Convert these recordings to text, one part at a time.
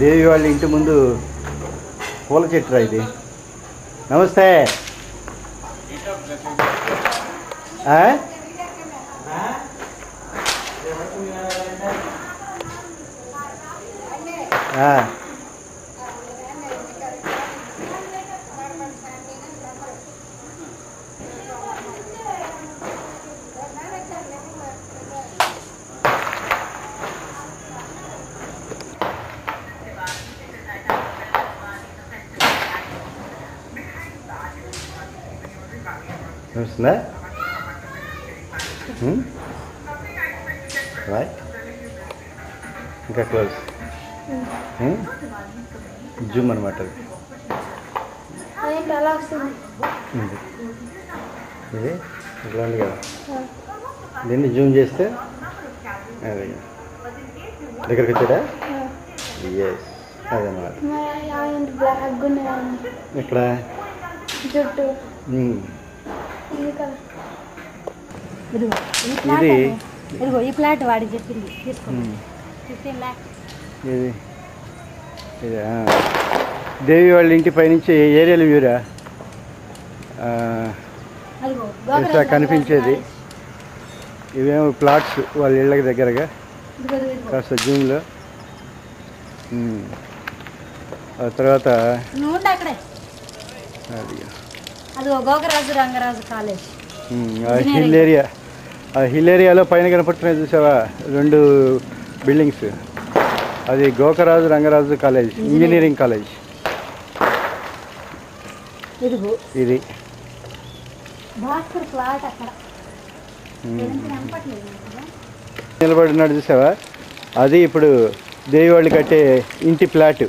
దేవి వాళ్ళ ఇంటి ముందు పూల చెట్టురా ఇది. నమస్తే. వస్తుందా? రైట్, ఇంకా క్లోజ్ జూమ్ అనమాట. ఇది ఇట్లా ఉంది కదా, దీన్ని జూమ్ చేస్తే అదే దగ్గరికి వచ్చాడా? ఎస్, అదన్నమాట. ఇక్కడ ఇది ఈ ప్లాట్ వాడి చెప్పింది తీసుకోండి. ఇది ఇది దేవి వాళ్ళ ఇంటి పైనుంచి ఏరియాలు వ్యూరా కనిపించేది. ఇవేమో ప్లాట్స్ వాళ్ళ ఇళ్ళకి దగ్గరగా కాస్త జూమ్లో. ఆ తర్వాత హిల్ ఏరియా, ఆ హిల్ ఏరియాలో పైన కనపడుతున్నాయి చూసావా 2 బిల్డింగ్స్, అది Gokaraju Rangaraju college, engineering college. ఇది నిలబడినాడు చూసావా, అది ఇప్పుడు దేవి వాళ్ళు కట్టే ఇంటి ఫ్లాట్.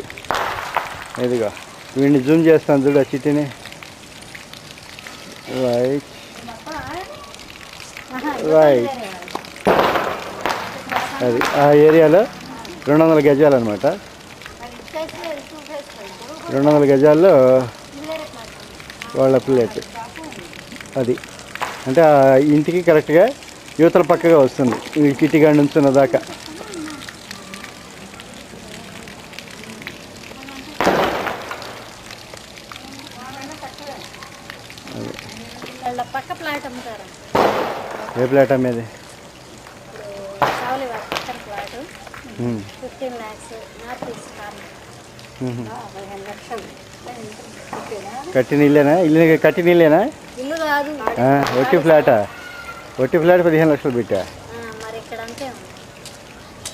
ఇదిగా వీడిని జూమ్ చేస్తాను చూడు, ఆ చిట్టిని. రైట్ రైట్, అది ఆ ఏరియాలో 200 గజాలు అనమాట. 200 గజాల్లో వాళ్ళ ప్లేట్. అది అంటే ఆ ఇంటికి కరెక్ట్గా యువతల పక్కగా వస్తుంది, ఈ కిటిగా నుంచున్న దాకా. ఏ ప్లాట్ అమ్మేది? 15 lakhs నార్త్ ఈస్ట్ కార్నర్. కట్టిన ఇల్లేనా? కట్టిన ఇల్లేనా? ఇల్లు కాదు, ఒట్టి ఫ్లాటా? ఒట్టి ఫ్లాట్ 15 లక్షలు పెట్టా. మరి ఇక్కడ అంతే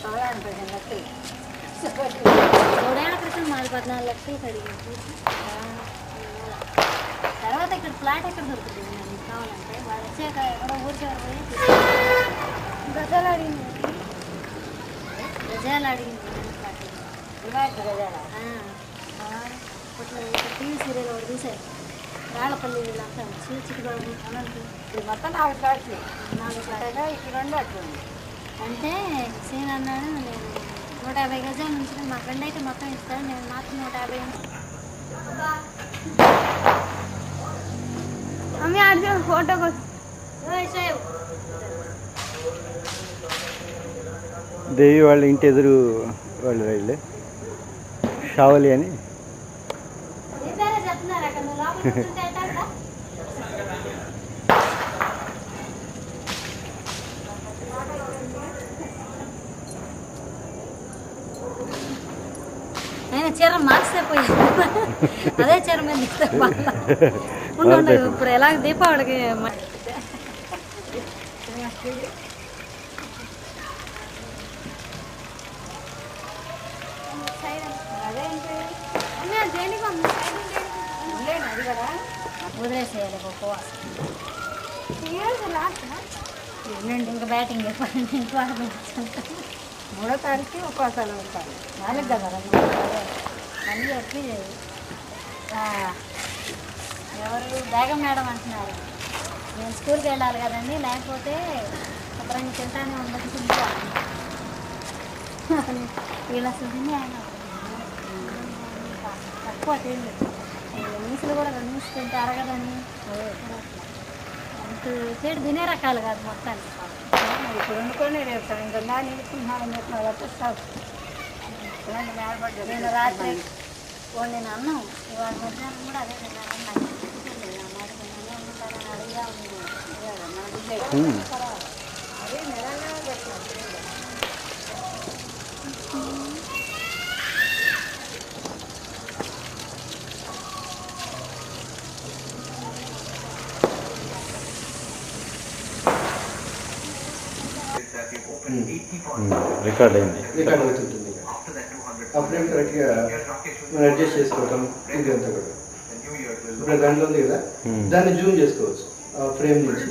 15 లక్షలు. 3 ఏళ్ల క్రితం మాది 14 లక్షలు కడిగింది. తర్వాత ఇక్కడ ఫ్లాట్ ఎక్కడ దొరుకుతుంది కావాలంటే? వాళ్ళు వచ్చాక ఎక్కడో ఊరికే గజాలు అడిగింది. టీవీ సీరియల్ ఒకటి చూసారు, రాళ్ళపల్లి వీళ్ళంతా చిట్టుబాబు అనంత మొత్తం 4 ఫ్లాట్లు. 4 ఫ్లాట్ అంటే సీన్ అన్నాడు, నేను 150 గజాల నుంచి మా ఫ్రెండ్ అయితే మొత్తం ఇస్తాను, నేను మాత్రం 150. అమ్మి ఆడి ఫోటో దేవి వాళ్ళ ఇంటి ఎదురు వాళ్ళు రైళ్ళు షావలి అని. చీర మార్చే పోయి అదే చీర మీద ఇప్పుడు ఎలా దీపావళికి వదిలేసేయాలి. ఇంకా బ్యాటింగ్ చెప్పండి. 3వ తారీఖు ఉపవాసాలు ఉంటాయి. 4 కదా మళ్ళీ చెప్పి ఎవరు బేగం మేడం అంటున్నారు, నేను స్కూల్కి వెళ్ళాలి కదండి, లేకపోతే శుభ్రంగా తింటానే ఉండదు తింటా. వీళ్ళు అసలు తిని ఆయన తక్కువ తిండి, నీసులు కూడా 2 నిమిషాలు తింటే అరగదని. అంత చెడు తినే రకాలు కాదు మొత్తానికి. ఇప్పుడు వండుకొని రేపు ఇంకా నిలుపుకుంటున్నాను చెప్పిన నేను రాత్రి వండిన అన్నం ఇవాళ మధ్యాహ్నం కూడా అదే తిన్నాను. నాకు గుర్తులేదు ఆ మాట తిన్నాను ఉంటానని అడిగా అదే నెలలో పెట్టిన రికార్డ్ అయింది. రికార్డ్ అవుతుంటుంది. అప్పుడే కరెక్ట్గా మనం అడ్జస్ట్ చేసుకోవటం ఇది అంతా కూడా. ఇప్పుడు దాంట్లో ఉంది కదా, దాన్ని జూమ్ చేసుకోవచ్చు. ఆ ఫ్రేమ్ నుంచి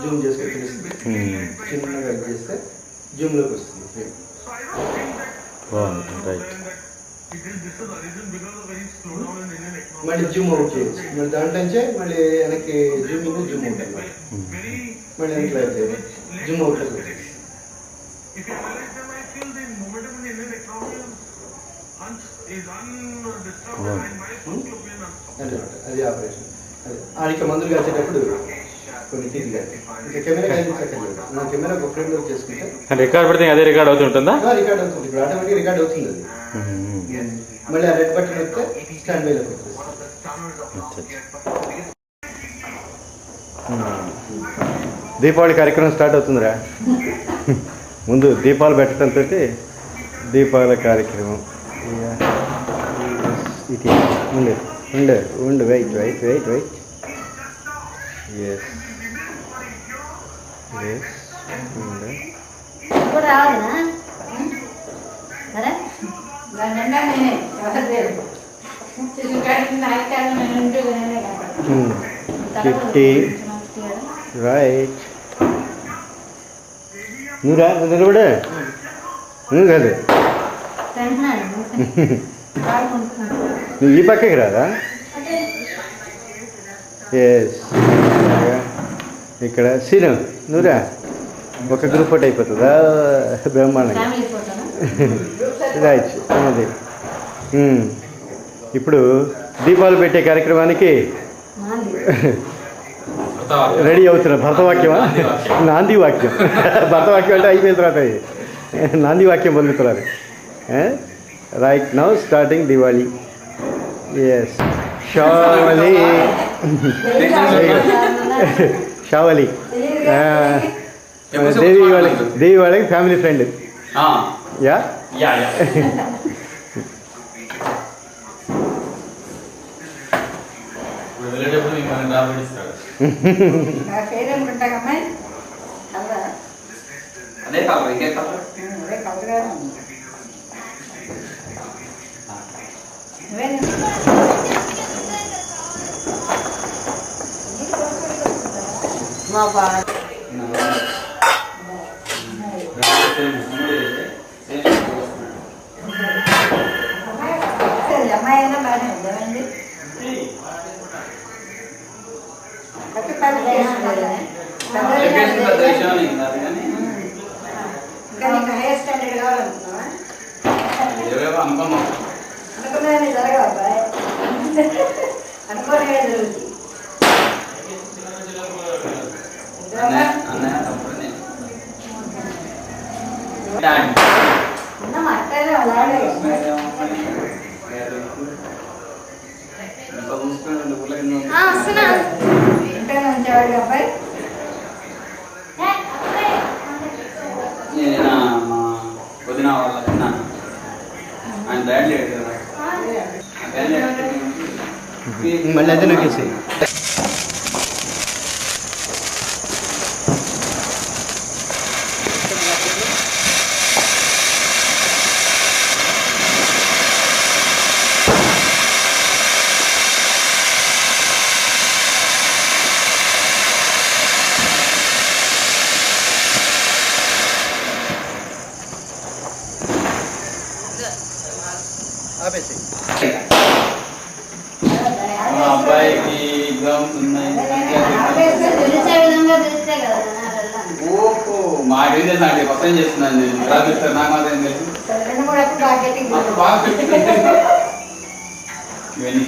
జూమ్ చేసుకొని తెలుస్తుంది. చిన్నగా ఇది చేస్తే జూమ్లోకి వస్తుంది ఫ్రేమ్. బాగుంది. రైట్. మళ్ళీ జూమ్ అవుట్ చేయొచ్చు. మళ్ళీ దాంట్లోంచే మళ్ళీ వెనక్కి జూమింగ్ జూమ్ అవుట్ అన్నమాట. మళ్ళీ వెనక్కి లైట్ చేయాలి, జూమ్ అవుట్ అవుతుంది. అది ఆపరేషన్. ఆడికి మందులు కాసేటప్పుడు కొన్ని తీరిగా ఇంకా కెమెరా కనిపించక్కర్లేదు. నా కెమెరా ఒక ఫ్రేమ్ లో చేసుకుంటే రికార్డ్ పెడితే అదే రికార్డ్ అవుతుంటుందా? రికార్డ్ అవుతుంది. ఇప్పుడు ఆటోమేటిక్ రికార్డ్ అవుతుంది అది. మళ్ళీ ఆ రెడ్ బటన్ వస్తే స్టాండ్ బై లోకి వస్తుంది. దీపావళి కార్యక్రమం స్టార్ట్ అవుతుందిరా. ముందు దీపాలు పెట్టడంతో దీపావళి కార్యక్రమం. ఇది ఉండు ఉండు ఉండు wait wait wait wait. Yes yes ఉండు. ఇప్పుడు రావాలనా సరే దాని నిండా నేనే ఎవరు లేరు. చిన్న కాడికి నాయకాలు నేను ఇంటికి నేనే ఫిఫ్టీ రైట్. నువ్వు రా, నువ్వు నిలబడే. నువ్వు కాదు, నువ్వు ఈ పక్కకి రాదా? ఎస్. ఇక్కడ సీను నువ్వురా. ఒక గ్రూప్ ఫోటో అయిపోతుందా? బ్రహ్మాండంగా. రైట్. అది ఇప్పుడు దీపాలు పెట్టే కార్యక్రమానికి రెడీ అవుతున్నా. భరతవాక్యమా? నాంది వాక్యం. భరతవాక్యం అంటే అయిపోయిన తర్వాత నాంది వాక్యం పొందుతున్నారు. Right now starting Diwali. S. Shavali Shavali Devi వాళ్ళకి ఫ్యామిలీ ఫ్రెండ్. యా పేరేంటుంటాగమ్మాయి అదే కలర్ ఇంకే కలర్ అదే కలర్గా మా బా అమ్మాయి అయినా బాగానే ఉందండి. ఇంకా నీకు హైయర్ స్టాండర్డ్ కావాలనుకున్నావా? అనుకున్నాం అనుకున్నా జరగవు అబ్బాయి. అనుకోనే జరుగుతుంది. అట్లనే అలాగే ఇంట్లోనే ఉంచేవాడు అబ్బాయి. మా వదిన వాళ్ళ తిన్నాను. ఆయన డాడీ లేడు కదా, మళ్ళీ అదే నొక్కేసి ఆపేసి. మా అబ్బాయికి ఎగ్జామ్స్ ఉన్నాయి. తెలిసే విధంగా తెలిస్తే కదా జనాలల్లా. ఓహో మాకేం తెలుసు అండి, కొత్త ఏం చేస్తున్నాను నేను. ఎలా చెప్తారు నాకు మాత్రం ఏం తెలుసు. రెండు మూడు అప్పుడు బాగా గట్టిగా అప్పుడు బాగా ఇవన్నీ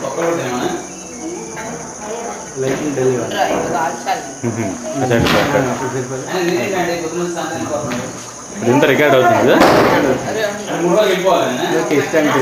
ఒక్కరు తినేమా లైట్ ఢిల్లీ వాళ్ళు. ఇప్పుడు ఇంత రికార్డ్ అవుతుంది కదా ఓకే, ఇష్టానికి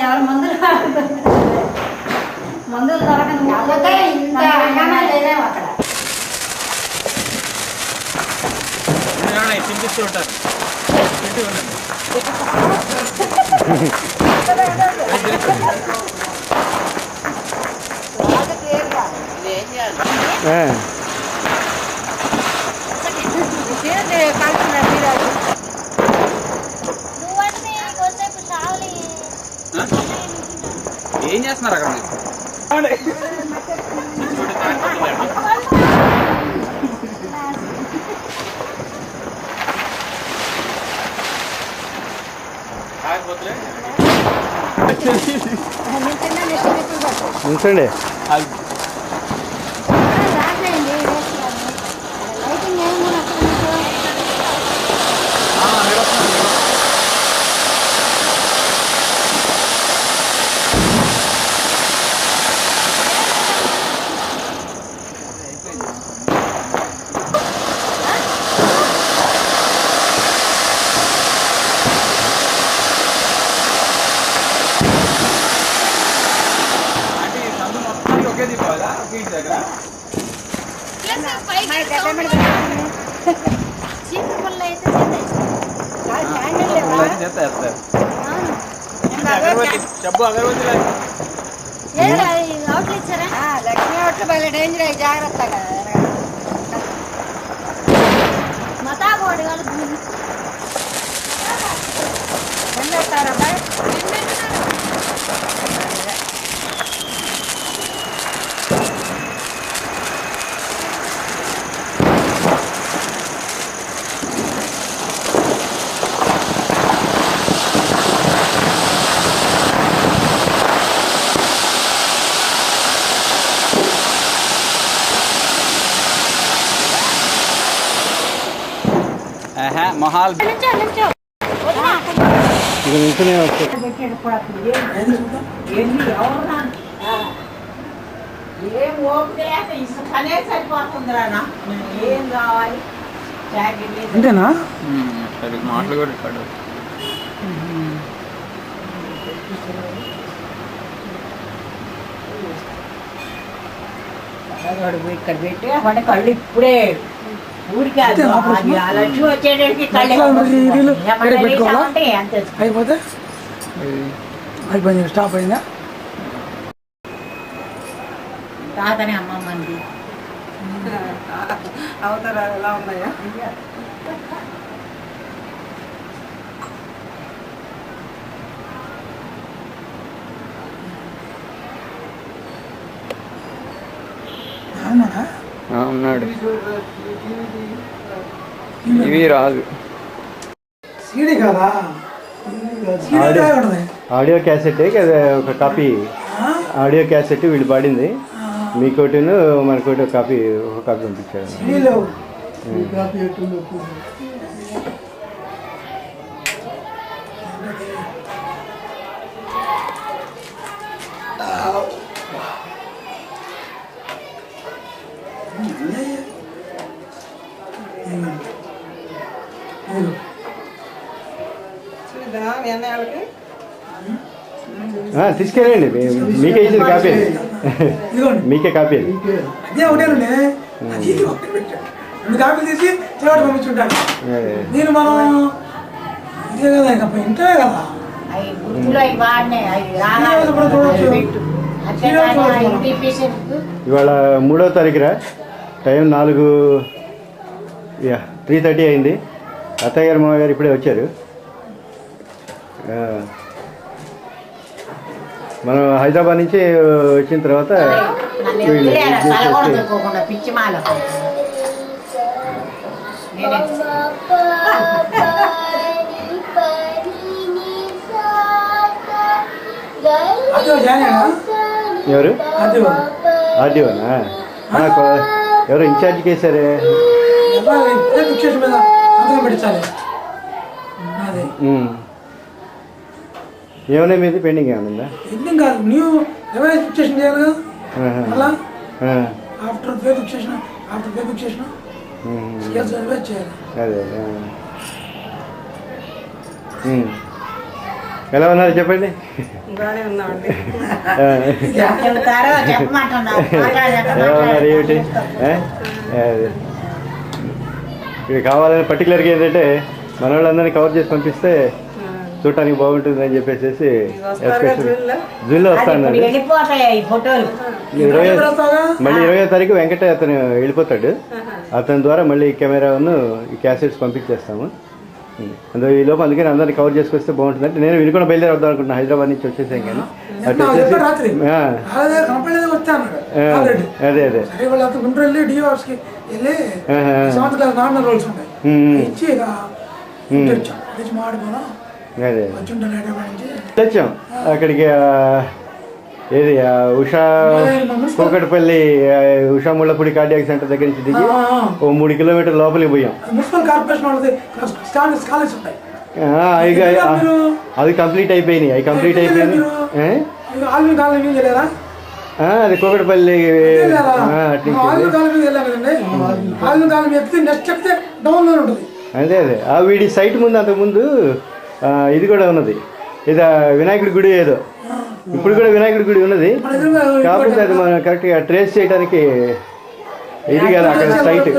ఎవరు మందులు మందులు దొరకని ఇంత అంగమా లేదేమో అక్కడ. తినిపిస్తూ ఉంటారు ఏం చేస్తున్నారు అక్కడ ఉంచండి. ఒకే దీపావళా ఒకే ఇంటి దగ్గర చెప్పు అగరబత్తి లక్ష్మీ ఒట్లు భలే డేంజర్ అయ్యి జాగ్రత్తగా. మతాబోడు వాళ్ళు ఎండెత్తారబ్బా. మొహాల్ ఇక నించునే వస్తుంది. ఏం ఓపిక పనే సరిపోతుందిరా. ఏం కావాలి అంతేనా? మాటలు కూడా ఇక్కడ ఇక్కడ పెట్టి వాడి కళ్ళు ఇప్పుడే ఊరికి లక్ష్మి వచ్చేటరికి కళ్ళు అయిపోతే అయిపోయింది, స్టాప్ అయిందా? తాతని అమ్మమ్మంది అవతారాలు ఎలా ఉన్నాయా? ఉన్నాడు. ఇవి రాదు. ఆడియో క్యాసెట్ ఒక కాపీ, ఆడియో క్యాసెట్ వీళ్ళు పాడింది, మీకోటిను మనకోటి ఒక కాపీ పంపించాడు. తీసుకెళ్ళండి మీకే ఇచ్చింది కాపీ అది. ఇదిగోండి మీకే కాపీ అది. అదే ఒకటేనండి అది ఒకటే పెట్టాను 2 కాపీలు తీసి చివరి పంపించుంటాను నేను మనం ఇదే కదా ఇక ఇంటే కదా అవి గుర్తులు అవి వాడినాయి అవి సీరియల్స్ కూడా చూడొచ్చు సీరియల్స్ చూడొచ్చు మనం. ఇవాళ 3వ తారీఖురా టైం 3:30 అయింది. అత్తయ్య గారు మామయ్య గారు ఇప్పుడే వచ్చారు. మనం హైదరాబాద్ నుంచి వచ్చిన తర్వాత వీళ్ళు సలగొడదుకోకుండా పిచ్చి మాల అదే జాయినా ఎవరు అదే ఆర్డీఓనా ఎవరు ఇన్ఛార్జ్ చేశారే ఫిక్సేషన్ మీద సంతకం పెట్టించాలి అదే ఏమన్నా మీది పెండింగ్ ఏమన్నా ఎందుకు కాదు న్యూ ఎవరైనా ఫిక్సేషన్ చేయాలి కదా మళ్ళా after pay fixation scales revise చేయాలి అదే ఎలా ఉన్నారు చెప్పండి. చెబుతారో చెప్పమంటున్నారు ఎలా ఉన్నారు ఏమిటి ఇది కావాలని పర్టికులర్గా ఏంటంటే మన వాళ్ళందరినీ కవర్ చేసి పంపిస్తే చూడటానికి బాగుంటుంది అని చెప్పేసి జూన్లో వస్తాను. వెళ్ళిపోతాయి ఈ ఫోటోలు మళ్ళీ 20వ తారీఖు వెంకట అతను వెళ్ళిపోతాడు. అతని ద్వారా మళ్ళీ కెమెరాను ఈ క్యాసెట్స్ పంపించేస్తాము. అందులో ఈ లోపు అందుకని అందరినీ కవర్ చేసుకొస్తే బాగుంటుంది అంటే నేను వినుకొని బయలుదేరి వద్దాం అనుకుంటున్నా. హైదరాబాద్ నుంచి వచ్చేసాం కానీ అటు వచ్చేసి అదే అదే గుంటూరు డిఓ ఆఫీస్కి వెళ్ళి సంవత్సరాలు నార్మల్ రోల్స్ ఉంటాయి ఇచ్చి మాడిపోనా అదే వచ్చి ఉంటాను హైదరాబాద్ నుంచి వచ్చాం అక్కడికి. ఏది ఉషా కోకటపల్లి ఉషా ముళ్ళపూడి కార్డియాక్ సెంటర్ దగ్గర నుంచి దిగి ఓ 3 కిలోమీటర్ లోపలికి పోయాం. మున్సిపల్ కార్పొరేషన్ వాళ్ళది స్కాలర్స్ ఉంటాయి అది కంప్లీట్ అయిపోయినాయి. అది కోకటపల్లి అదే అదే వీడి సైట్ ముందు అంతకుముందు ఇది కూడా ఉన్నది. ఇది వినాయకుడి గుడి ఏదో ఇప్పుడు కూడా వినాయకుడి గుడి ఉన్నది. కాకపోతే అది మనం కరెక్ట్గా ట్రేస్ చేయడానికి ఇది కదా అక్కడ సైట్.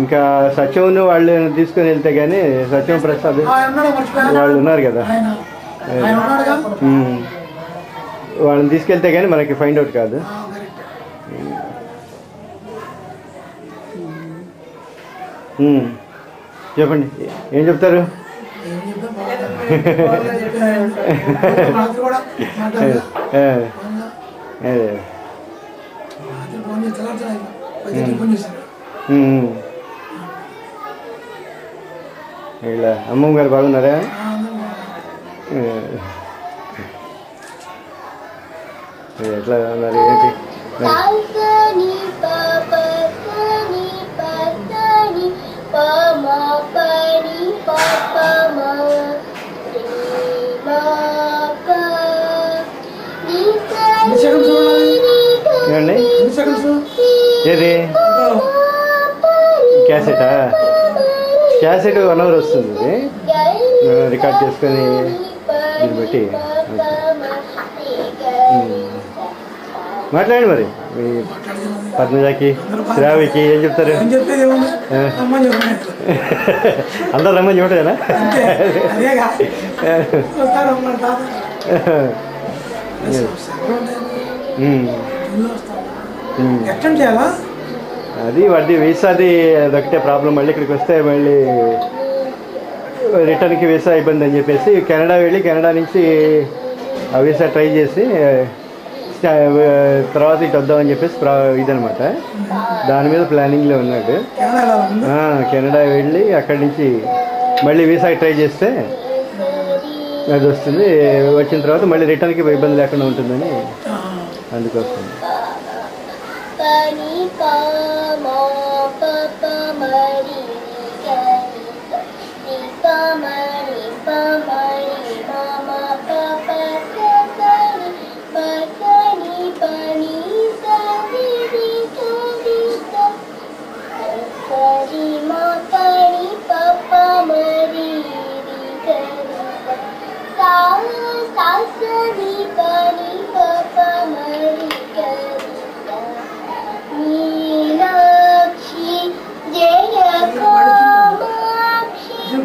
ఇంకా సత్యం వాళ్ళు తీసుకొని వెళ్తే కానీ సత్యం ప్రసాద్ వాళ్ళు ఉన్నారు కదా వాళ్ళని తీసుకెళ్తే కానీ మనకి ఫైండ్ అవుట్ కాదు. చెప్పండి ఏం చెప్తారు. ఇలా అమ్మమ్మ గారు బాగున్నారా. ఎట్లా ఉన్నారు ఏంటి ఏమండి ఏది క్యాసెట్ 1 hour వస్తుంది. ఇది రికార్డ్ చేసుకొని దీన్ని బట్టి మాట్లాడండి మరి మీ పద్మజాకి శ్రావికి ఏం చెప్తారు. అందరు రమ్మని చెప్పటేనా. అది వాడి వీసాది అదొకటే ప్రాబ్లం. మళ్ళీ ఇక్కడికి వస్తే మళ్ళీ రిటర్న్కి వీసా ఇబ్బంది అని చెప్పేసి కెనడా వెళ్ళి కెనడా నుంచి ఆ వీసా ట్రై చేసి తర్వాత ఇటు వద్దామని చెప్పేసి ఇదనమాట. దాని మీద ప్లానింగ్లో ఉన్నాడు. కెనడా వెళ్ళి అక్కడి నుంచి మళ్ళీ వీసా ట్రై చేస్తే అది వస్తుంది. వచ్చిన తర్వాత మళ్ళీ రిటర్న్కి ఇబ్బంది లేకుండా ఉంటుందని అందుకోసం. Mama,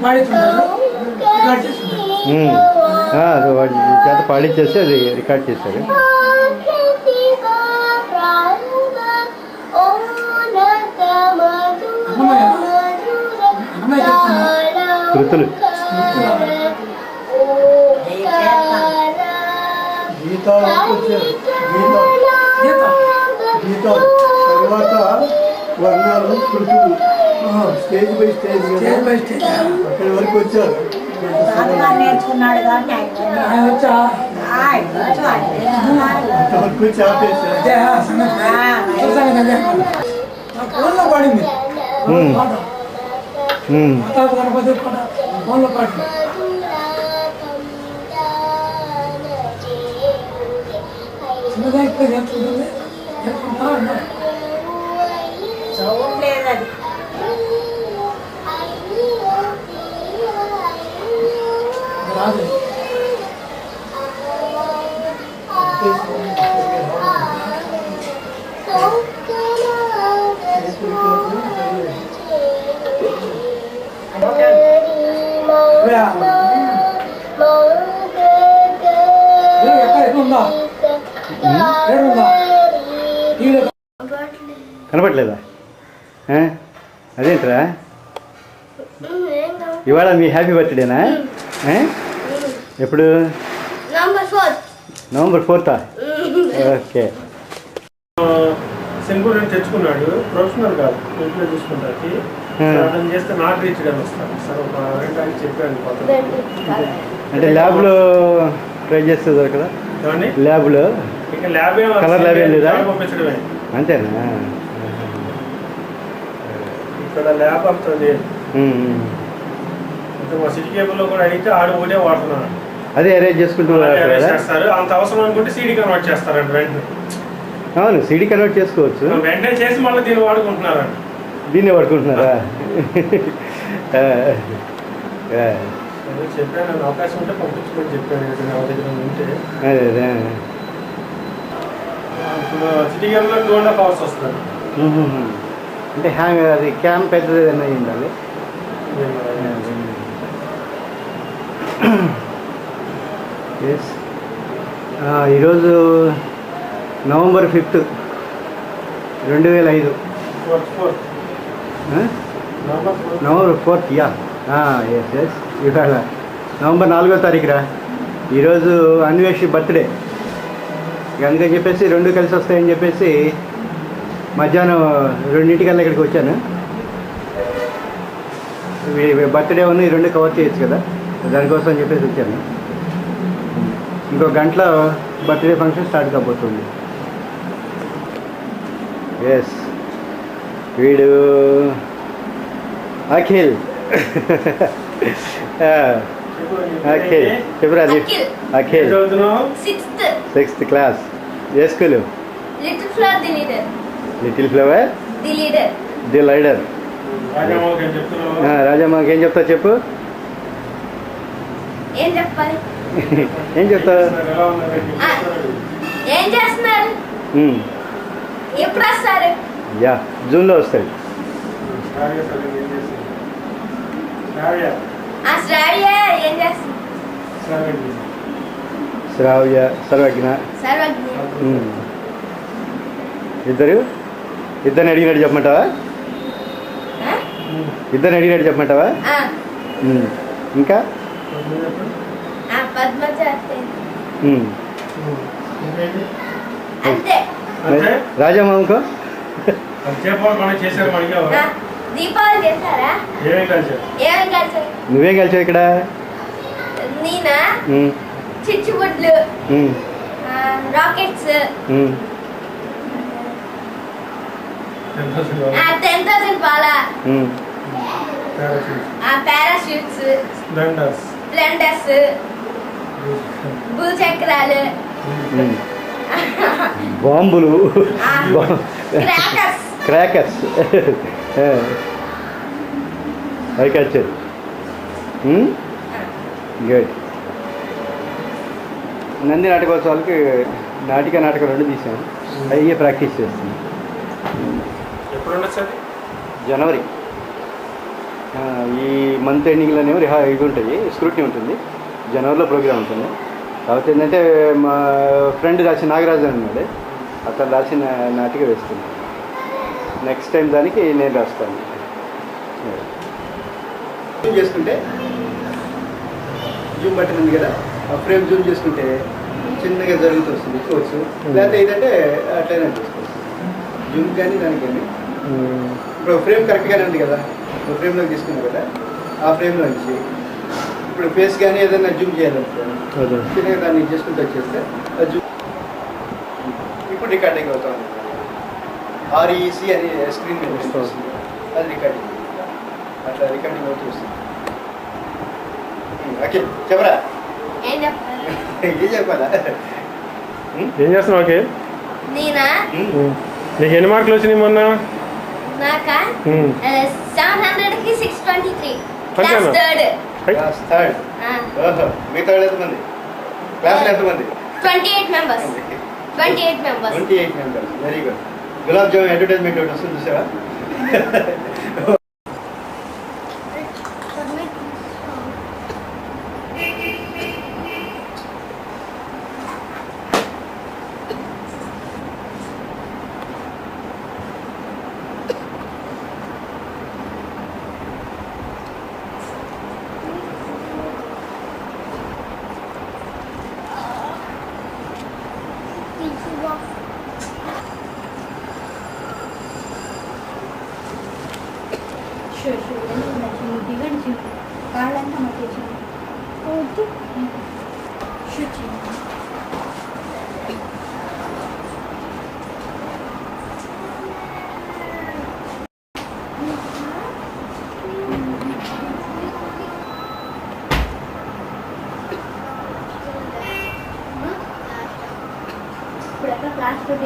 పాడుతుంటారు రికార్డ్ చేస్తుంటారు. అది వాడి చేత పాడించేసి అది రికార్డ్ చేశారు. అమ్మాయి చెప్తున్నా కృతులు గీత వరకు వచ్చారు. గీత గీత తర్వాత వర్ణాలు కృతులు stage by stage stage by stage అక్కడి వరకు వచ్చారు. నేర్చుకున్నాడు కానీ ఆయన వచ్చా అంతవరకు వచ్చి ఆపేశారు. అదే ఆ సంగతి అసలు సంగతి అదే. నా ఫోన్లో పాడింది పాట మాతా గణపతి పాట ఫోన్లో పాడింది. చిన్నగా ఇక్కడ నేర్చుకుంటుంది నేర్చుకుంటా అన్నారు. చదవట్లేదు అది రాదు ఎక్కడ ఎట్లుందా ఏడుందా టీవీలో కనపట్లేదా? అదేంట్రా ఇవాళ మీ హ్యాపీ బర్త్డేనా? ఎప్పుడు? November 4th. ఓకే. సెంకూరిని తెచ్చుకున్నాడు, ప్రొఫెషనల్ కాదు, ఇంట్లో చూసుకుంటానికి. అతను చేస్తే నాట్ రీచ్డ్ అని వస్తాను సార్. ఒక 2 ఆయన చెప్పాను కొత్త. అంటే ల్యాబ్లో ట్రై చేస్తుంది కదా? ఏమండి ల్యాబ్లో ఇక ల్యాబ్ కలర్ ల్యాబ్ ఏం లేదా? పంపించడమే. అంతేనా? ఇక్కడ ల్యాబ్ అంతా లేదు. మా సిటీ కేబుల్లో కూడా అడిగితే ఆడు ఒకటే వాడుతున్నాడు. అదే అరేంజ్ చేసుకుంటూ చేస్తారు. అంత అవసరం అనుకుంటే సీడీ కన్వర్ట్ చేస్తారండి వెంటనే. అవును, సీడీ కన్వర్ట్ చేసుకోవచ్చు. వెంటనే చేసి మళ్ళీ దీన్ని వాడుకుంటున్నారండి. దీన్నే పడుకుంటున్నారా? చెప్పాను, అవకాశం ఉంటే పంపించుకొని చెప్పాను నా దగ్గర ఉంటే. అదే అదే. ఇప్పుడు సిటీ కేబుల్లో 2.5 hours వస్తుంది. అంటే హ్యాంగ్ అది క్యామ్ పెద్దది ఏదైనా ఉండాలి. ఎస్. ఈరోజు November 5th, 2005. November 4th. Yes yes. ఇవాళ నవంబర్ 4వ తారీఖురా. ఈరోజు అన్వేషి బర్త్డే. అందుకని చెప్పేసి 2 కలిసి వస్తాయని చెప్పేసి మధ్యాహ్నం 2:00 ఇక్కడికి వచ్చాను. బర్త్డే ఉన్న ఈ 2 కవర్ చేయొచ్చు కదా, దానికోసం అని చెప్పేసి వచ్చాను. ఇంకో గంటలో బర్త్డే ఫంక్షన్ స్టార్ట్ కాబోతుంది. ఎస్, వీడు అఖిల్. అఖిల్ చెప్పురా. Akhil 6th class. ఏ school? Little flower the leader. రాజమ్మకి ఏం చెప్తావు చెప్పు. ఏం చెప్పాలి? ఏం చెప్తావు? ఏం చేస్తున్నారు? ఎప్పుడు వస్తారు? జూన్లో వస్తాడు. శ్రావ్య ఏం చేస్తుంది? శ్రావ్య, సర్వజ్ఞ. ఇద్దరిని అడిగినట్టు చెప్పమంటావా? ఇద్దరిని అడిగినట్టు చెప్పమంటావా? ఇంకా రాజామామకో దీపావళి చేస్తారా? నువ్వేం కలిసావు ఇక్కడ? నేనా చిచ్చుబుడ్లు, రాకెట్స్, 10,000 పాల, పారాషూట్స్, స్ప్లెండర్స్, భూచక్రాలు, బాంబులు, క్రాకర్స్. అవి కల్చర్. గుడ్. నంది నాటకోత్సవాలకి నాటకం 2 తీసాను. అయ్యే ప్రాక్టీస్ చేస్తున్నాను. ఎప్పుడు ఉండొచ్చు అది? జనవరి ఈ మంత్ ఎండింగ్లోనేమో ఇవి ఉంటాయి, స్క్రూటినీ ఉంటుంది. జనవరిలో ప్రోగ్రామ్ ఉంటుంది. కాబట్టి ఏంటంటే మా ఫ్రెండ్ రాసిన నాగరాజు ఉన్నాడు, అతను రాసిన నాటిక వేస్తున్నాను. నెక్స్ట్ టైం దానికి నేను రాస్తాను. జూమ్ చేసుకుంటే జూమ్ బటన్ ఉంది కదా, ఆ ఫ్రేమ్ జూమ్ చేసుకుంటే చిన్నగా జరుగుతూ వస్తుంది, చూడవచ్చు. లేకపోతే ఏంటంటే అట్లయినా చూసుకోవచ్చు. జూమ్ కానీ దానికి కానీ ఇప్పుడు ఫ్రేమ్ కరెక్ట్గానే ఉంది కదా, ఫ్రేమ్లోకి తీసుకున్నాం కదా, ఆ ఫ్రేమ్లో నుంచి ఇప్పుడు ఫేస్ కానీ ఏదైనా జూమ్ చేయాలనుకోండి, చిన్నగా దాన్ని చేసుకుంటూ వచ్చేస్తే అది జూమ్ ఇప్పుడు రికార్డింగ్ అవుతా ఉంది. REC అని స్క్రీన్ మీద వస్తుంది, అది రికార్డింగ్. అట్లా రికార్డింగ్ అవుతూ వస్తుంది. ఓకే చెప్పరా, ఏం చెప్పాలి? ఏం చెప్పాలా? ఏం చేస్తున్నావు? ఓకే, నేనా? నీకు ఎన్ని మార్కులు వచ్చినాయి మొన్న? నాకా 700కి 623. అంతేనా? Class third. మిగతా వాళ్ళు ఎంతమంది? క్లాస్లో ఎంతమంది? 28 members. 28 members. Very good. Gulab jamun advertisement ఒకటి వస్తుంది చూసావా?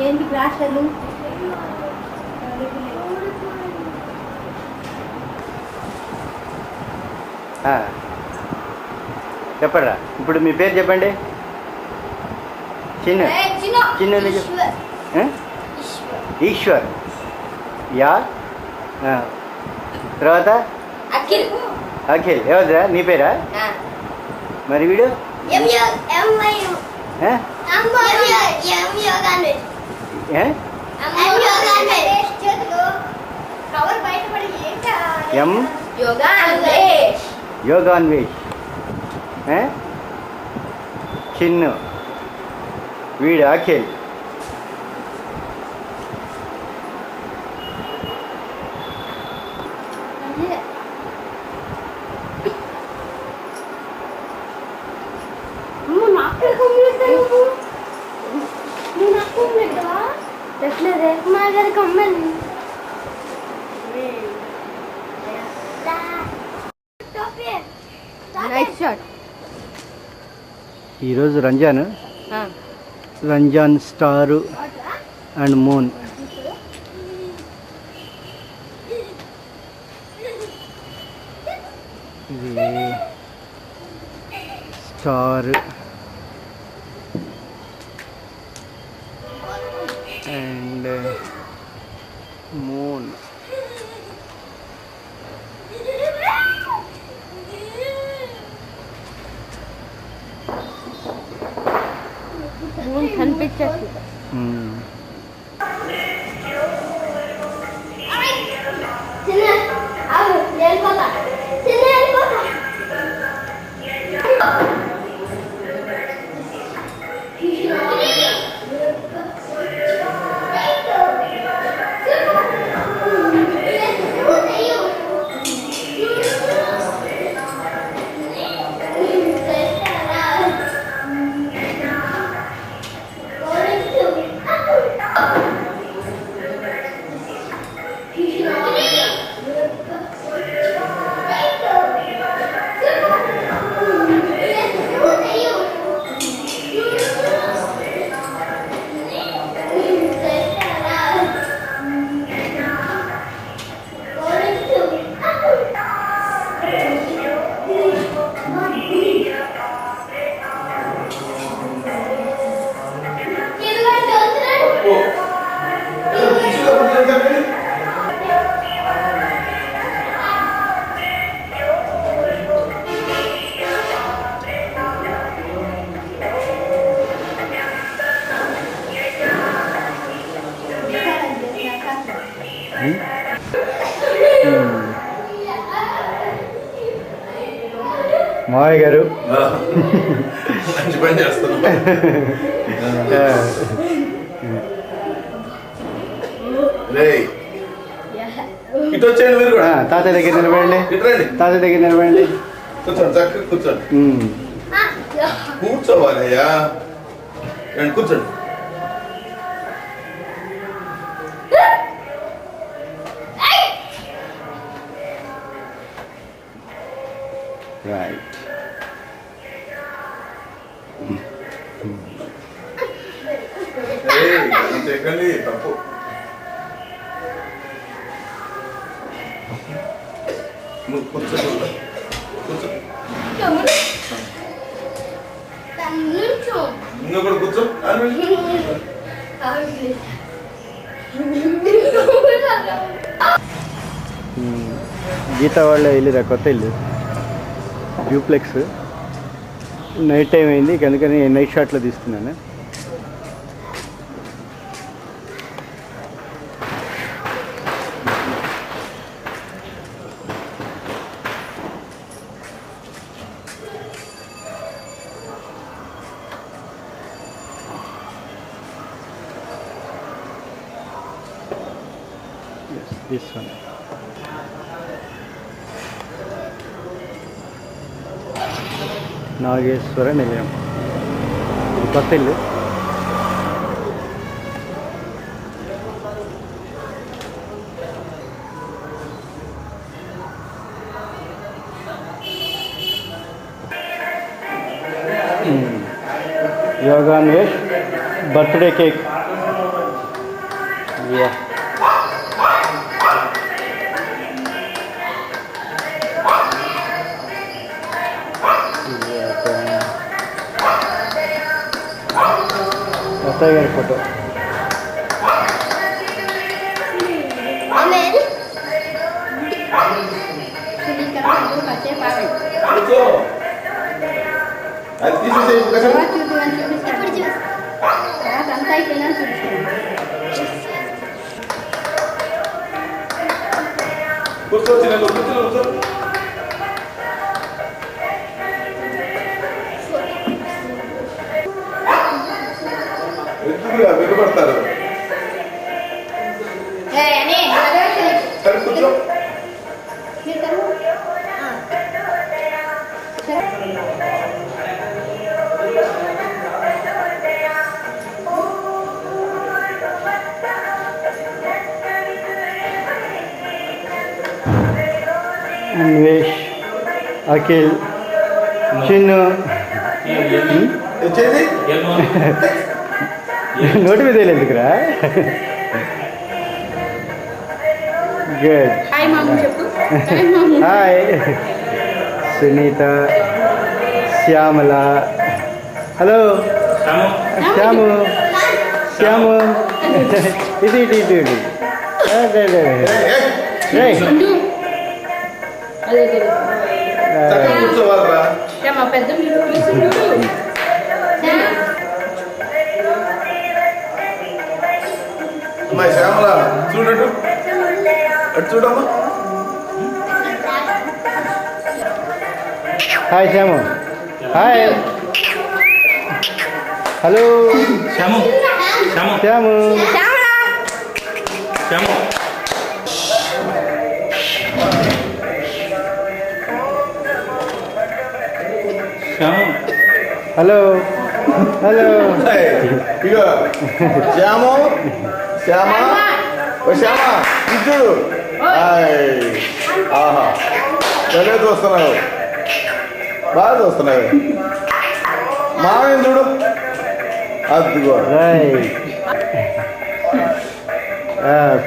ఏంటి క్లాసులు? చెప్పరా, ఇప్పుడు మీ పేరు చెప్పండి. చిన్న ఈశ్వర్. యా తర్వాత అఖిల్. ఎవరిరా నీ పేరా? మరి వీడు యోగాన్వేష్. చిన్ను. వీడు అఖిల్. ఈరోజు రంజాన్ స్టారు అండ్ మూన్. ఇది స్టార్ అండ్ మూన్. కనిపించట్లేదు. మావయ్య గారు మంచి పని చేస్తున్నాం. రేయ్, ఇటు వచ్చేయండి మీరు కూడా. తాతయ్య దగ్గర నిలబడండి. ఇటు రండి. తాతయ్య దగ్గర నిలబడండి. కూర్చోండి, చక్కగా కూర్చోండి. కూర్చోవాలయ్యా. రండి, కూర్చోండి. రైట్. చెక్కండి, తప్పు. కూర్చో, కూర్చో. నువ్వు కూడా కూర్చో. గీతా వాళ్ళ ఇల్లురా, కొత్త ఇల్లు, డ్యూప్లెక్స్. నైట్ టైం అయింది, అందుకని నైట్ షాట్లో తీస్తున్నాను. This one. నాగేశ్వర నిలయం, ఇది కొత్త ఇల్లు. యోగాన్వేష్ బర్త్డే కేక్. అత్తయ్య గారి ఫోటో. కూర్చో. అది తీసేసేయి ఒకసారి. కూర్చో, చిన్న కూర్చో, కూర్చో. ఎందుకురా వెలుపడతారు? సరే కూర్చో. అన్వేష్, అఖిల్, చిన్ను. వచ్చేది నోటి మీద ఎందుకురా? Good. Hi Sunitha, Shyamala. Hello Shyamu. Shyamu ఇది ఇది ఇది ఇది. కూర్చోవాలరా? అమ్మా శ్యామల చూడటు, అటు చూడమ్మా. Hi Shyamu. Hi. Hello Shyamu. Shyamu. Shyamu. Shyamu. Shyamu. Hello hello. ఇగో శ్యాము, శ్యామ, ఓ శ్యామ ఇటు. ఆహా, భలే చూస్తున్నావు, బాగా చూస్తున్నావు. మామయ్య చూడు, అదిగో. రైట్.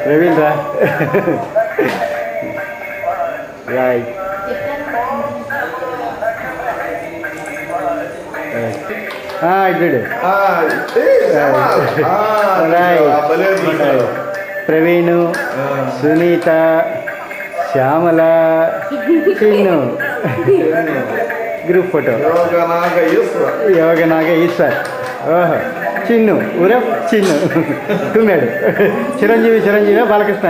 ప్రవీణ్ రా. రైట్. ఇటు ప్రవీణ్, సునీత, శ్యామల, చిన్ను. Group photo. యోగనాగ ఈశ్వర్. ఓహో, చిన్ను ఉరఫ్ చిన్ను. తుమ్మాడు. చిరంజీవి బాలకృష్ణ.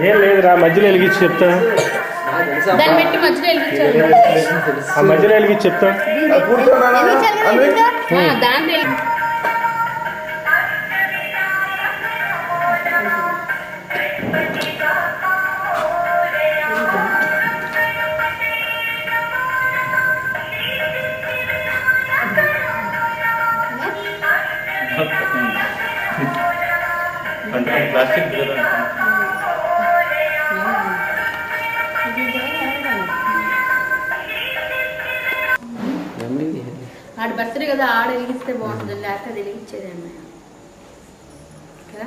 ఏం లేదురా మధ్యలో వెలిగించి చెప్తా దాన్ని పెట్టి మధ్యలో వెలిగించాలి. ఆ మధ్యలో వెలిగించి చెప్తా దాంట్లో ప్లాస్టిక్ ఆడ బర్త్డే కదా, ఆడ వెలిగిస్తే బాగుంటుంది, లేకపోతే వెలిగించేది అమ్మాయి కదా.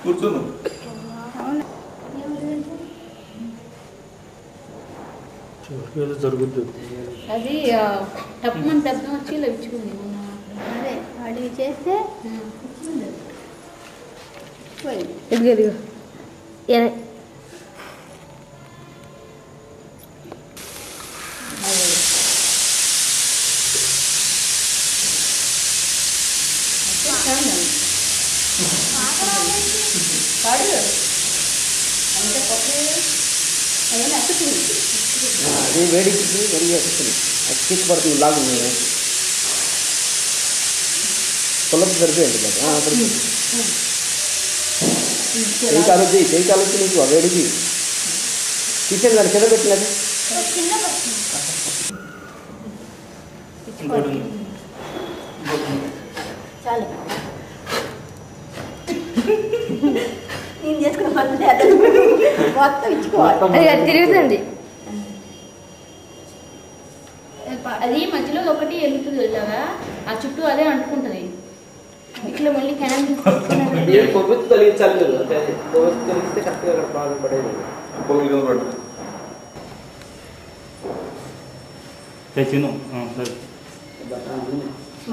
కూర్చును జరుగుద్దు. అది టప్మని శబ్దం వచ్చి ఇలా ఇచ్చుకుంది. అదే వాడికి చేస్తే ఇదిగో ఇదిగో అది వేడికి వెరిగా వస్తుంది, అది కిక్ పడుతుంది, లాగుంది పొలం సరిపోయింది చెయ్యి కాలొచ్చి నీకు ఆ వేడికి కిచెన్ దాన్ని కింద పెట్టినది. చాలు నేను చేసుకున్న మొత్తం ఇచ్చుకోవాలి. అది తిరుగుతుంది. అది మధ్యలో ఒకటి వెళ్తుంది ఇలాగా, ఆ చుట్టూ అదే అంటుకుంటుంది. ఇట్లా మళ్ళీ క్యాన్ కొవ్వొత్తు తొలగించాలి కదా, కొవ్వొత్తు తొలగిస్తే కరెక్ట్గా అక్కడ ప్రాబ్లం పడేది. చిన్న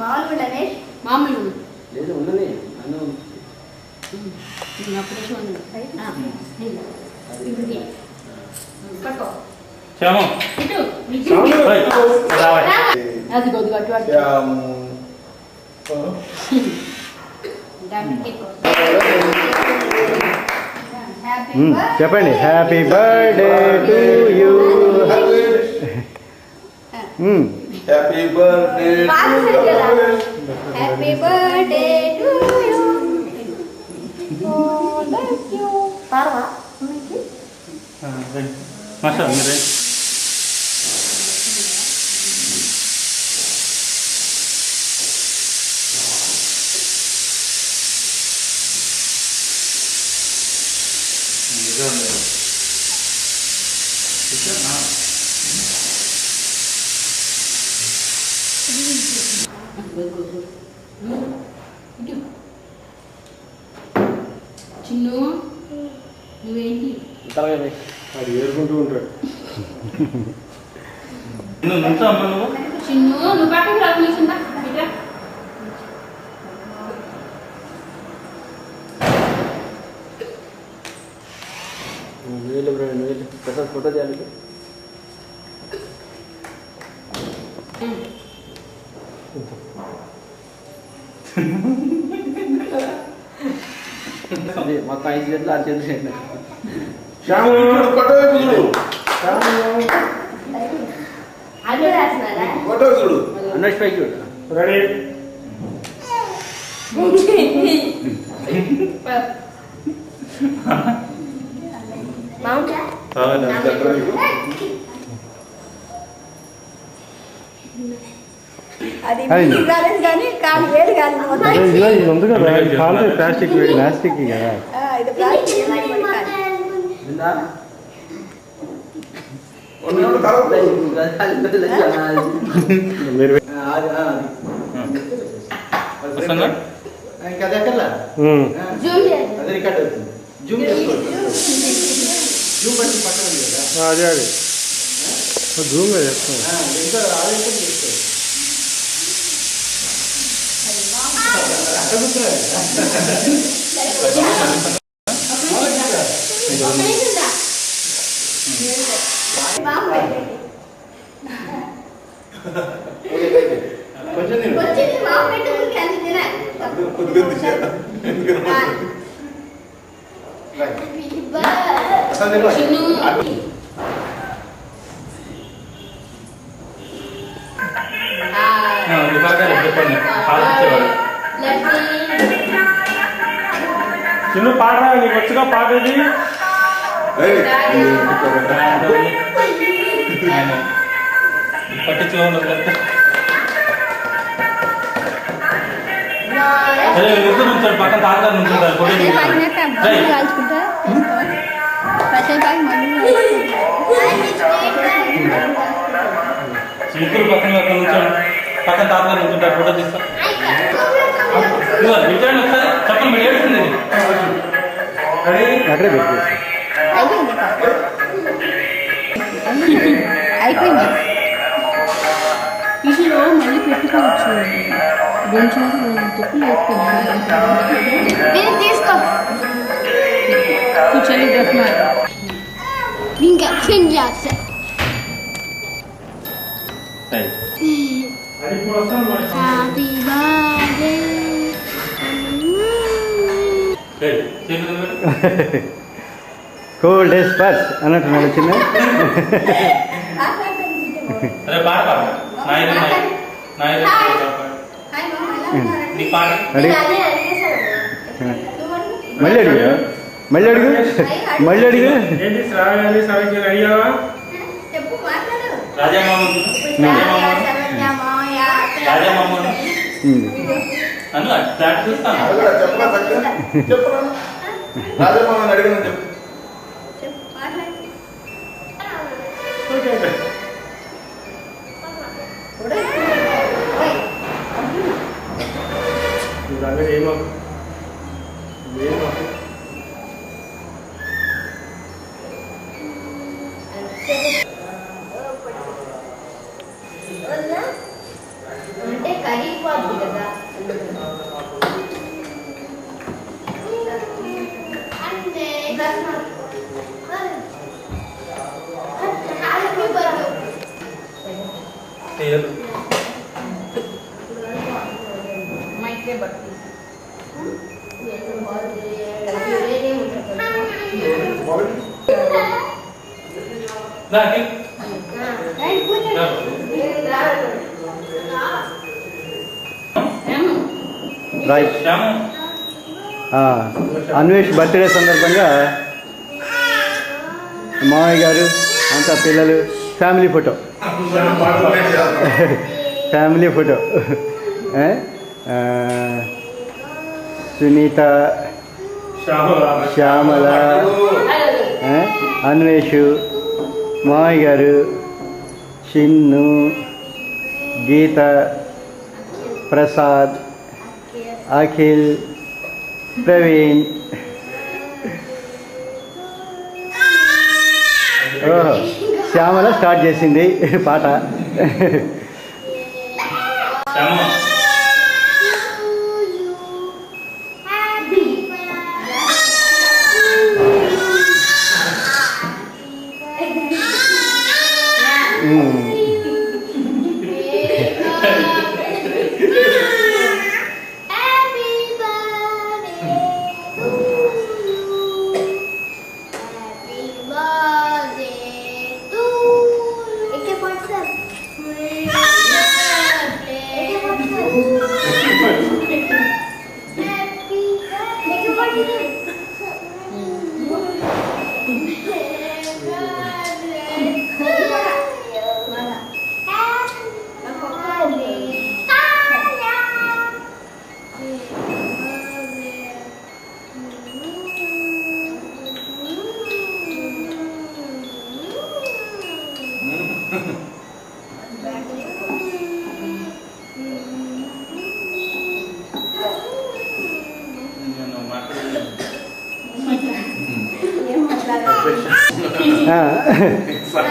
మామూలుగా మామూలు లేదు ఉన్నది అన్నీ ఉంది. అది కొద్దిగా అటు చెప్పండి. Happy birthday to you. Happy birthday happy birthday to you. పార్వా మాస్టర్ మీరు చిన్ను నువ్వేంటి అది ఏరుకుంటూ ఉంటాడు. నుంచో అమ్మ నువ్వు చిన్ను నువ్వు పక్కకి రాకుండా నువ్వు ప్రసాద్ ఫోటో చేయాలి. మొత్తం 5 చేతులు 6 చేతులు అదే రాస్తున్నారా? ఫోటో చూడు. అన్నోష్ పైకి చూడు. రెడీ అది కాలేదు కానీ కాలు వేడి కాదు. ఇది ఉంది కదా, ప్లాస్టిక్ ప్లాస్టిక్ కదా. ఇది ప్లాస్టిక్ మీరు ఇంకా అది ఎక్కర్లా, అది రికార్డ్ అవుతుంది. జూమ్ చేసుకోవచ్చు. జూమ్ బట్టి పక్కన ఉంది కదా, అదే అదే జూమ్గా చేస్తాం. ఇంకా ఆలోచన చేసుకోవచ్చు. కొంచెం నేను చిన్న పాట నీకు వచ్చుగా పాటది పట్టించుకోవాలి ముందు నుంచాడు పక్కన తాతగారు నుంచుంటారు ముగ్గురు పక్కన నుంచాడు పక్కన తాతగారు నుంచుంటారు ఫోటో తీస్తా విచారణ ఒకసారి చెప్పండి మీరు ఏడుస్తుంది అక్కడే పెట్టేసి అయిపోయింది ఇదిలో మళ్ళీ పెట్టుకోవచ్చు కొంచెం తప్పులు వేసుకున్నాను తీసుకో కూర్చొని ఇంకా ఫిన్ చేస్తా హ్యాపీ బర్త్డే కూల్ డేస్ పర్స్ అన్నట్టున్నాడు చిన్న అదే పాట పాట నాయన నాయన నీ పాట అడిగి మళ్ళీ అడుగు మళ్ళీ అడుగు మళ్ళీ అడుగు ఏంటి శ్రావ్యాన్ని సరైన అడిగావా రాజామామ రాజామామ నన్ను దాటి చూస్తాను చెప్పరా రాజమామని అడిగిన చెప్పు దగ్గర ఏమో అంటే కరిగిపోద్ది కదా అంటే మైకే బట్టి రైట్ అన్వేష్ బర్త్డే సందర్భంగా మామయ్య గారు అంతా పిల్లలు family photo family photo Sunitha Shyamala Anveshu మామయ్య గారు చిన్ను గీత ప్రసాద్ అఖిల్ ప్రవీణ్ ఓహో శ్యామల స్టార్ట్ చేసింది పాట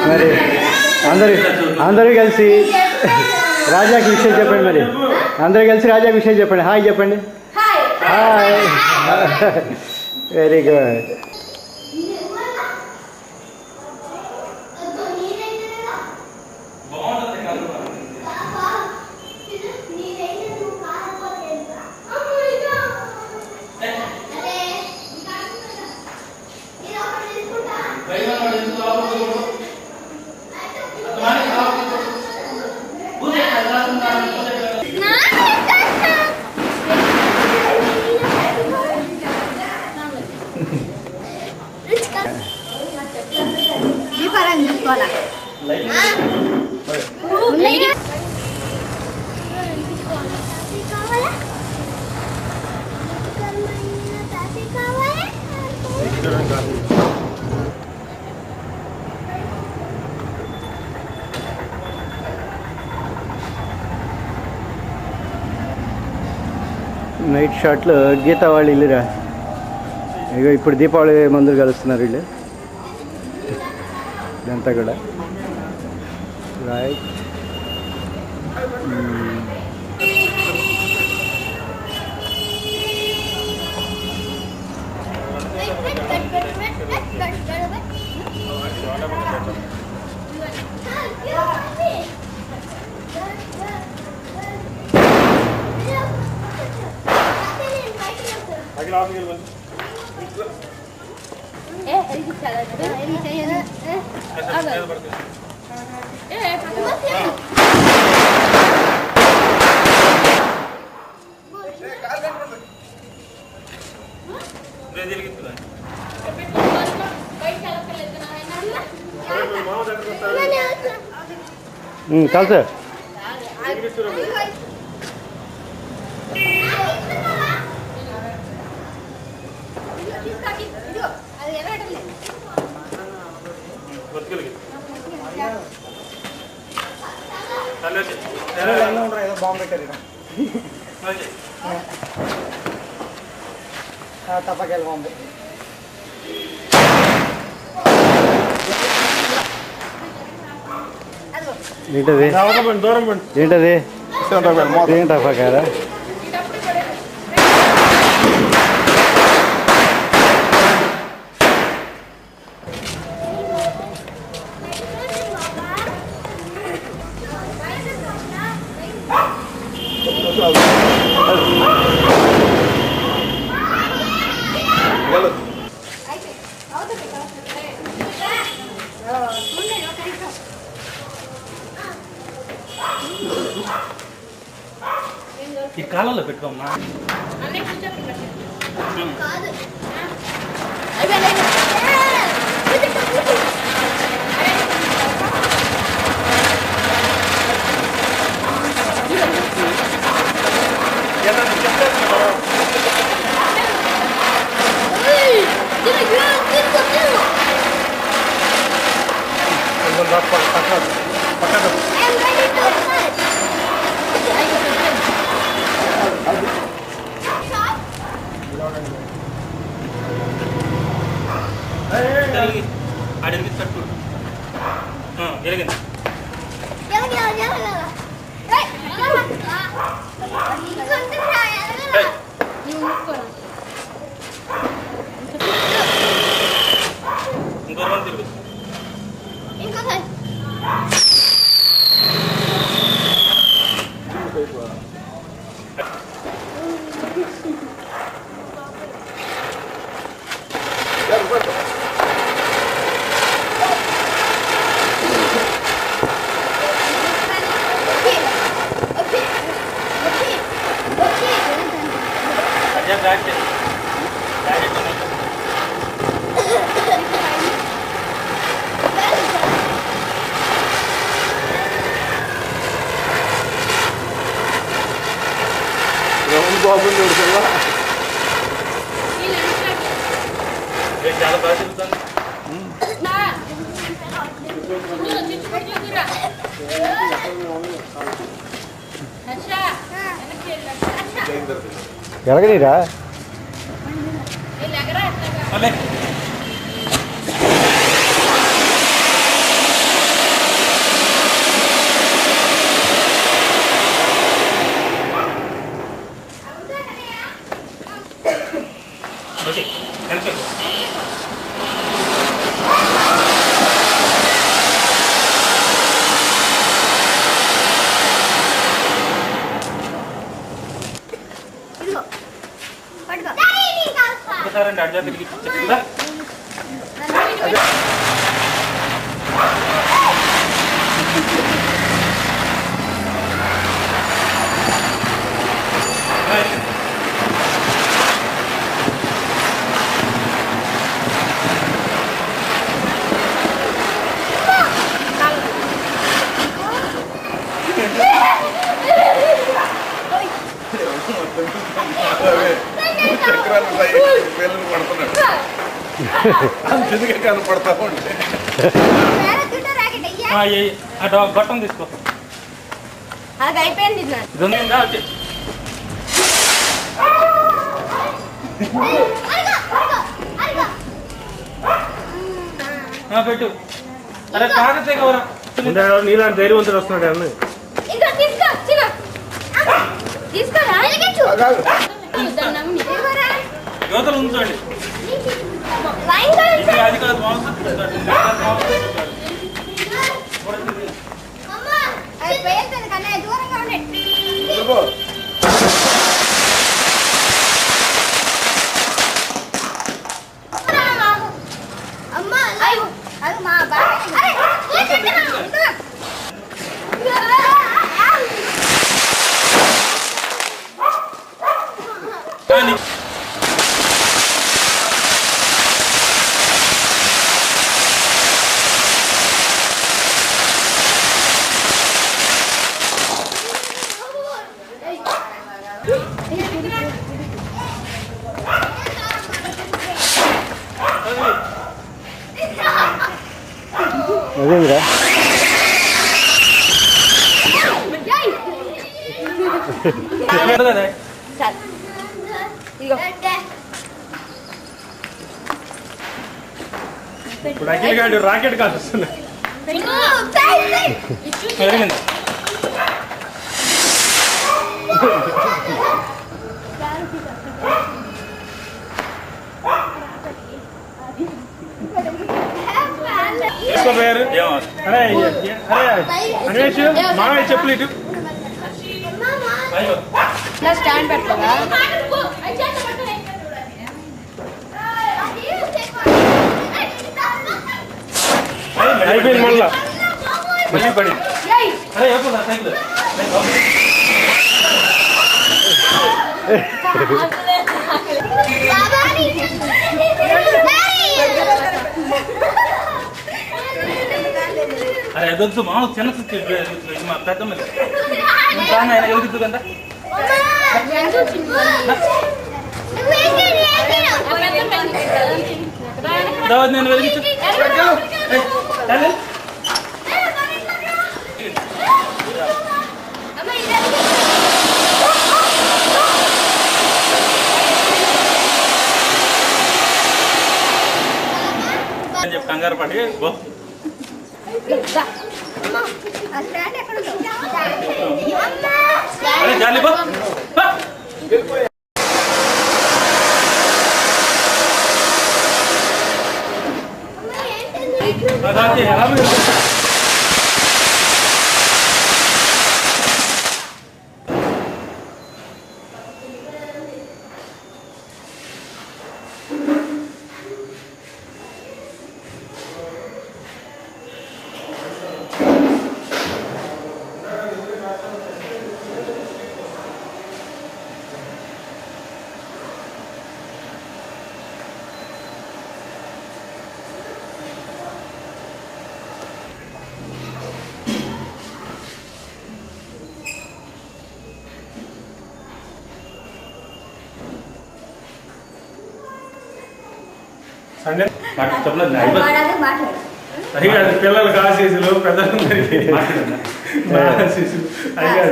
మరి అందరూ కలిసి రాజాకి విషయం చెప్పండి. మరి అందరూ కలిసి రాజాకి విషయం చెప్పండి. హాయ్ చెప్పండి. Hi very good. నైట్ షాట్లో గీత వాళ్ళు ఇల్లురా. ఇక ఇప్పుడు దీపావళి మందులు కలుస్తున్నారు వీళ్ళు. ఇదంతా కూడా రైట్. కాదు సార్. ఏదో బాంబు పెట్టారు తప్పకెళ్ళి బాంబు. ఏంటది ఏంటది ఏంటి అప్పకారా? ఈ కాలంలో పెట్టుకోమ్మా. అడిగి తట్టు జరిగింది. ఇంకో రోజు తిరుగు. చాలా బాగా చెప్తాను. ఎలాగనీరా ఓకే కరెక్ట్. ఇదిగో పట్టుకో. ఒకసారి అండి అడ్జా తిరిగి చెప్తుందా? చక్రాలు పేర్లను పడుతున్నాడు అందుకే కనపడతా ఉంటే గొట్టం తీసుకో. అది అయిపోయింది ఇది ఉందా? ఓకే పెట్టు. అరే తాగితే గౌరవం నీలాంటి ధైర్యవంతుడు వస్తున్నాడు అన్న. యువతలు ఉంచండి. అది కాదు మాంసం. కానీ అదేంద్రా ఇప్పుడు అఖిల్ గారు రాకెట్ కాదు వస్తున్నాయి. జరిగింది. తీసుకోపోయారు. అరే అన్వేష్ మామయ్య చెప్పులు ఇటు. స్టాండ్ పెట్టదా అయిపోయింది మళ్ళా. మళ్ళీ పడి. అరే ఎప్పుడు సైకిల్ అరే అదొద్దు మా చిన్న మా పెద్ద ఆయన ఎదుగుతుంది కదా. నేను వెలిగించు. అని చెప్పి కంగారు పడి అరే జాలి బా ఎలా సండే చెప్పలేదు అది కాదు పిల్లలు కాసేసులు పెద్దలందరికీ ఆశీస్సులు. అది కాదు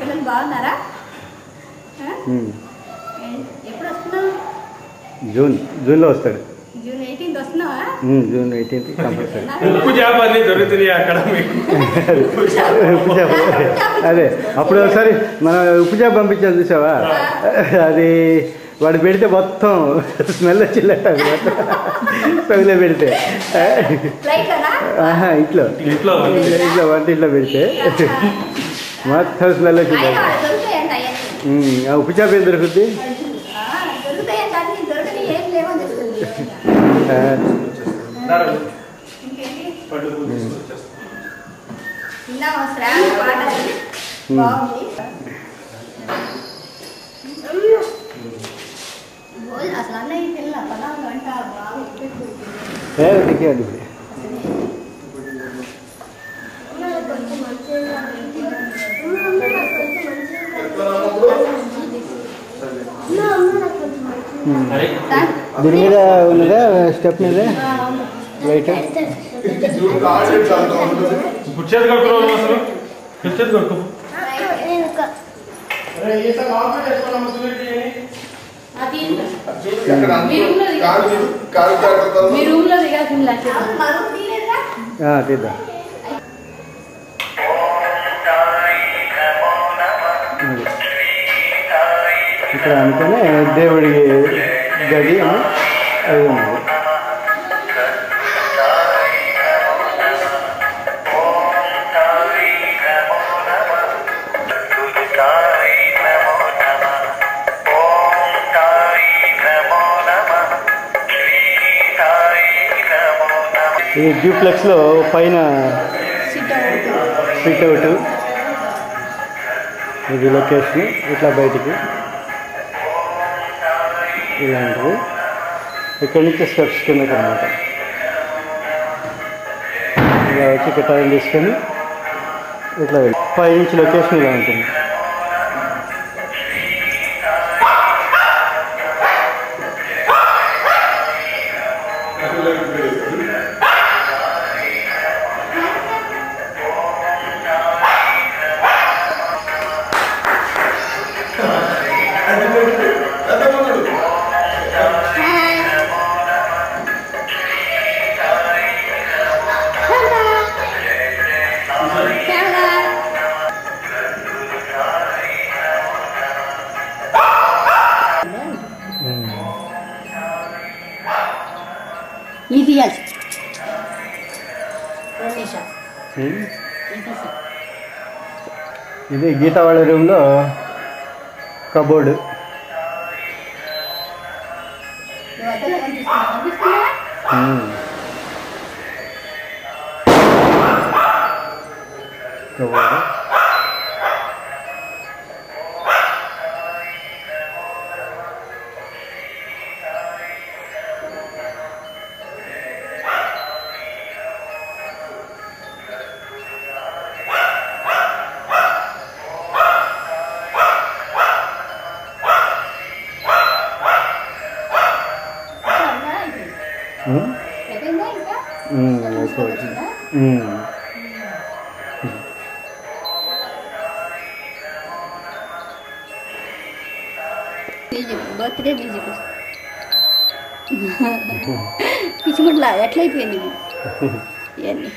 పిల్లలు బాగున్నారా? ఎప్పుడు వస్తున్నావు? జూన్లో వస్తాడు. జూన్ 18th వస్తున్నావా? June 18th compulsory. ఉప్పు చేప అన్నీ దొరుకుతున్నాయి అక్కడ మీకు. ఉప్పు చేప అదే అప్పుడు ఒకసారి మనం ఉప్పు చేప పంపించాను చూసావా, అది వాడు పెడితే మొత్తం స్మెల్ వచ్చిందట స్టవ్లో పెడితే. ఇంట్లో ఇంట్లో వంటింట్లో పెడితే మొత్తం స్మెల్ వచ్చింది. ఆ ఉప్పు చేప ఏం దొరుకుద్ది? అసలు అన్నయ్య పిల్ల పదాలు అంట బాగా దీని మీద ఉన్నదా స్టెప్ మీద రైట్ పుచ్చేది కడుక్కున్నావు అసలు పుచ్చేది కడుక్కో. తీద్దాం. ఇక్కడ అనుకుని దేవుడి గది అని అది ఉన్నది. ఇది డ్యూప్లెక్స్లో పైన సిట్ అవుట్, ఇది లొకేషన్. ఇట్లా బయటికి ఇలాంటివి, ఇక్కడి నుంచి స్టెప్స్ కిందకి అనమాట. ఇలా వచ్చి ఇక్కడ టైం తీసుకొని ఇట్లా వెళ్ళి పైనుంచి లొకేషన్ ఇలా ఉంటుంది. ఇది ఇది గీతా వాళ్ళ రూమ్లో కబోర్డు. కబోర్డు బర్త్డే మ్యూజిక్ పిచ్చిముట్లా ఎట్లయిపోయింది ఇవన్నీ.